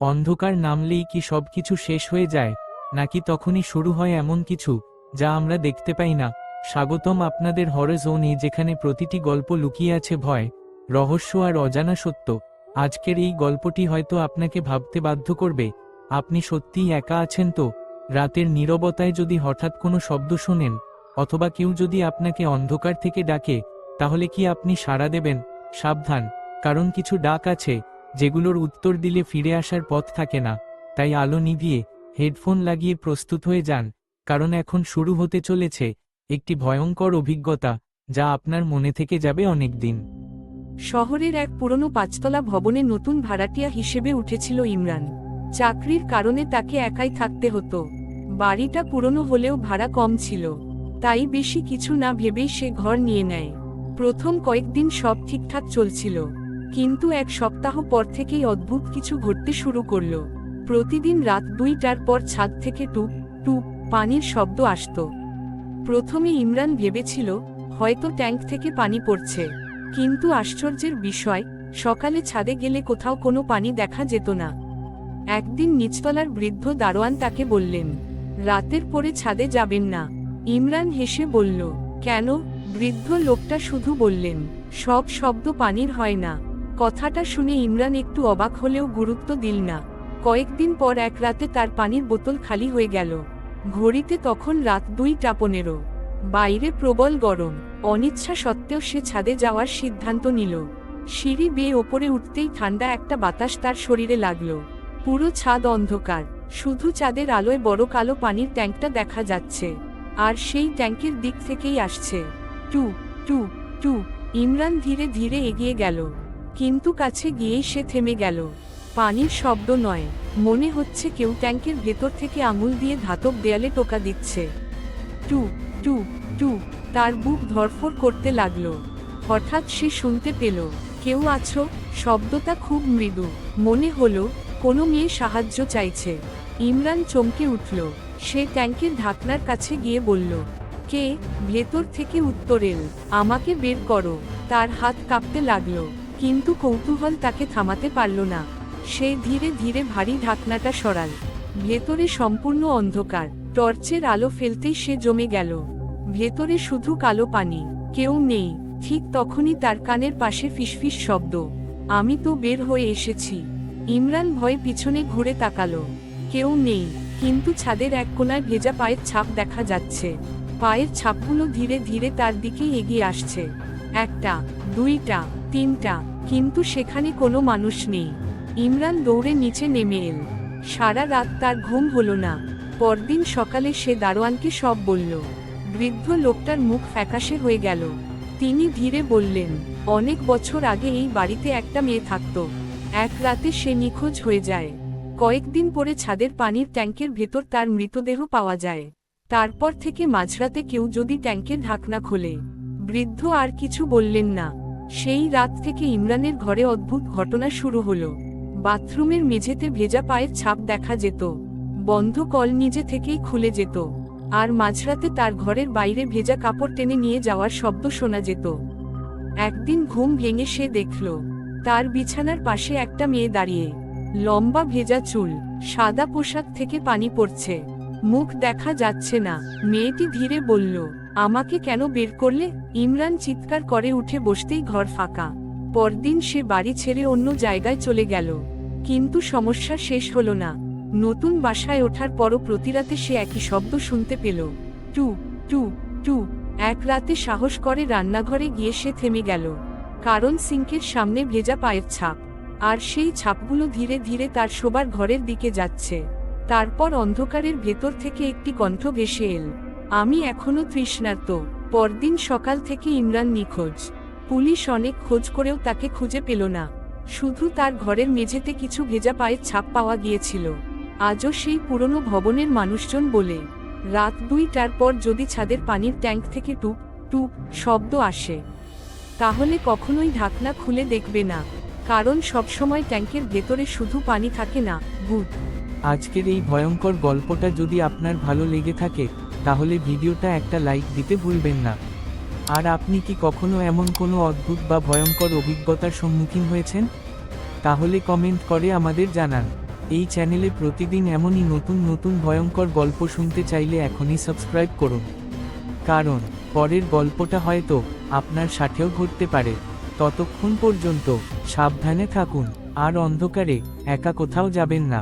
অন্ধকার নামলেই কি সবকিছু শেষ হয়ে যায়, নাকি তখনই শুরু হয় এমন কিছু যা আমরা দেখতে পাই না? স্বাগতম আপনাদের হরর জোনে, যেখানে প্রতিটি গল্প লুকিয়ে আছে ভয়, রহস্য আর অজানা সত্য। আজকের এই গল্পটি হয়তো আপনাকে ভাবতে বাধ্য করবে, আপনি সত্যিই একা আছেন তো? রাতের নীরবতায় যদি হঠাৎ কোনো শব্দ শোনেন, অথবা কেউ যদি আপনাকে অন্ধকার থেকে ডাকে, তাহলে কি আপনি সাড়া দেবেন? সাবধান, কারণ কিছু ডাক আছে যেগুলোর উত্তর দিলে ফিরে আসার পথ থাকে না। তাই আলো নিভিয়ে, হেডফোন লাগিয়ে প্রস্তুত হয়ে যান, কারণ এখন শুরু হতে চলেছে একটি ভয়ঙ্কর অভিজ্ঞতা যা আপনার মনে থেকে যাবে অনেক দিন। শহরের এক পুরনো পাঁচতলা ভবনে নতুন ভাড়াটিয়া হিসেবে উঠেছিল ইমরান। চাকরির কারণে তাকে একাই থাকতে হতো। বাড়িটা পুরনো হলেও ভাড়া কম ছিল, তাই বেশি কিছু না ভেবেই সে ঘর নিয়ে নেয়। প্রথম কয়েকদিন সব ঠিকঠাক চলছিল, কিন্তু এক সপ্তাহ পর থেকেই অদ্ভুত কিছু ঘটতে শুরু করল। প্রতিদিন রাত 2টার পর ছাদ থেকে টুপ টুপ পানির শব্দ আসত। প্রথমে ইমরান ভেবেছিল হয়তো ট্যাঙ্ক থেকে পানি পড়ছে, কিন্তু আশ্চর্যের বিষয়, সকালে ছাদে গেলে কোথাও কোনো পানি দেখা যেত না। একদিন নিচতলার বৃদ্ধ দারোয়ান তাকে বললেন, রাতের পরে ছাদে যাবেন না। ইমরান হেসে বলল, কেন? বৃদ্ধ লোকটা শুধু বললেন, সব শব্দ পানির হয় না। কথাটা শুনে ইমরান একটু অবাক হলেও গুরুত্ব দিল না। কয়েকদিন পর এক রাতে তার পানির বোতল খালি হয়ে গেল। ঘড়িতে তখন রাত 2:15। বাইরে প্রবল গরম। অনিচ্ছা সত্ত্বেও সে ছাদে যাওয়ার সিদ্ধান্ত নিল। সিঁড়ি বেয়ে ওপরে উঠতেই ঠান্ডা একটা বাতাস তার শরীরে লাগলো। পুরো ছাদ অন্ধকার, শুধু চাঁদের আলোয় বড় কালো পানির ট্যাঙ্কটা দেখা যাচ্ছে, আর সেই ট্যাঙ্কের দিক থেকেই আসছে টু টু টু। ইমরান ধীরে ধীরে এগিয়ে গেল, কিন্তু কাছে গিয়েই সে থেমে গেল। পানির শব্দ নয়, মনে হচ্ছে কেউ ট্যাঙ্কের ভেতর থেকে আঙুল দিয়ে ধাতব দেয়ালে টোকা দিচ্ছে। টু টু টু। তার বুক ধড়ফড় করতে লাগলো। হঠাৎ সে শুনতে পেল, কেউ আছো? শব্দটা খুব মৃদু, মনে হলো কোনো মেয়ে সাহায্য চাইছে। ইমরান চমকে উঠল। সে ট্যাঙ্কের ঢাকনার কাছে গিয়ে বলল, কে? ভেতর থেকে উত্তর এল, আমাকে বের করো। তার হাত কাঁপতে লাগলো, কিন্তু কৌতূহল তাকে থামাতে পারল না। সে ধীরে ধীরে ভারী ঢাকনাটা সরাল। ভেতরে সম্পূর্ণ অন্ধকার। টর্চের আলো ফেলতেই সে জমে গেল। ভেতরে শুধু কালো পানি, কেউ নেই। ঠিক তখনই তার কানের পাশে ফিসফিস শব্দ, আমি তো বের হয়ে এসেছি। ইমরান ভয়ে পিছনে ঘুরে তাকালো। কেউ নেই, কিন্তু ছাদের এক কোণায় ভেজা পায়ের ছাপ দেখা যাচ্ছে। পায়ের ছাপগুলো ধীরে ধীরে তার দিকেই এগিয়ে আসছে। 1টা, 2টা, 3টা, কিন্তু সেখানে কোনো মানুষ নেই। ইমরান দৌড়ে নিচে নেমে এল। সারা রাত তার ঘুম হলো না। পরদিন সকালে সে দারোয়ানকে সব বলল। বৃদ্ধ লোকটার মুখ ফ্যাকাশে হয়ে গেল। তিনি ধীরে বললেন, অনেক বছর আগে এই বাড়িতে একটা মেয়ে থাকত। এক রাতে সে নিখোঁজ হয়ে যায়। কয়েকদিন পরে ছাদের পানির ট্যাঙ্কের ভেতর তার মৃতদেহ পাওয়া যায়। তারপর থেকে মাঝরাতে কেউ যদি ট্যাঙ্কের ঢাকনা খোলে। বৃদ্ধ আর কিছু বললেন না। সেই রাত থেকে ইমরানের ঘরে অদ্ভুত ঘটনা শুরু হলো। বাথরুমের মেঝেতে ভেজা পায়ের ছাপ দেখা যেত। বন্ধ কল নিজে থেকেই খুলে যেত। আর মাঝরাতে তার ঘরের বাইরে ভেজা কাপড় টেনে নিয়ে যাওয়ার শব্দ শোনা যেত। একদিন ঘুম ভেঙে সে দেখল, তার বিছানার পাশে একটা মেয়ে দাঁড়িয়ে। লম্বা ভেজা চুল, সাদা পোশাক থেকে পানি পড়ছে। মুখ দেখা যাচ্ছে না। মেয়েটি ধীরে বলল, আমাকে কেন বের করলে? ইমরান চিৎকার করে উঠে বসতেই ঘর ফাঁকা। পরদিন সে বাড়ি ছেড়ে অন্য জায়গায় চলে গেল। কিন্তু সমস্যা শেষ হলো না। নতুন বাসায় ওঠার পরও প্রতিরাতে সে একই শব্দ শুনতে পেল, টু টু টু। এক রাতে সাহস করে রান্নাঘরে গিয়ে সে থেমে গেল, কারণ সিঙ্কের সামনে ভেজা পায়ের ছাপ। আর সেই ছাপগুলো ধীরে ধীরে তার শোবার ঘরের দিকে যাচ্ছে। তারপর অন্ধকারের ভেতর থেকে একটি কণ্ঠ ভেসে এল, আমি এখনো তৃষ্ণার্ত। পরদিন সকাল থেকে ইমরান নিখোঁজ। পুলিশ অনেক খোঁজ করেও তাকে খুঁজে পেল না। শুধু তার ঘরের মেঝেতে কিছু ভেজা পায়ের ছাপ পাওয়া গিয়েছিল। আজও সেই পুরনো ভবনের মানুষজন বলে, রাত 2টার পর যদি ছাদের পানির ট্যাঙ্ক থেকে টুপ টুপ শব্দ আসে, তাহলে কখনোই ঢাকনা খুলে দেখবে না, কারণ সবসময় ট্যাঙ্কের ভেতরে শুধু পানি থাকে না, ভূত। আজকের এই ভয়ঙ্কর গল্পটা যদি আপনার ভালো লেগে থাকে, তাহলে ভিডিওটা একটা লাইক দিতে ভুলবেন না। আর আপনি কি কখনো এমন কোনো অদ্ভুত বা ভয়ঙ্কর অভিজ্ঞতার সম্মুখীন হয়েছেন? তাহলে কমেন্ট করে আমাদের জানান। এই চ্যানেলে প্রতিদিন এমনই নতুন নতুন ভয়ঙ্কর গল্প শুনতে চাইলে এখনই সাবস্ক্রাইব করুন, কারণ পরের গল্পটা হয়তো আপনার সাথেও ঘটতে পারে। ততক্ষণ পর্যন্ত সাবধানে থাকুন আর অন্ধকারে একা কোথাও যাবেন না।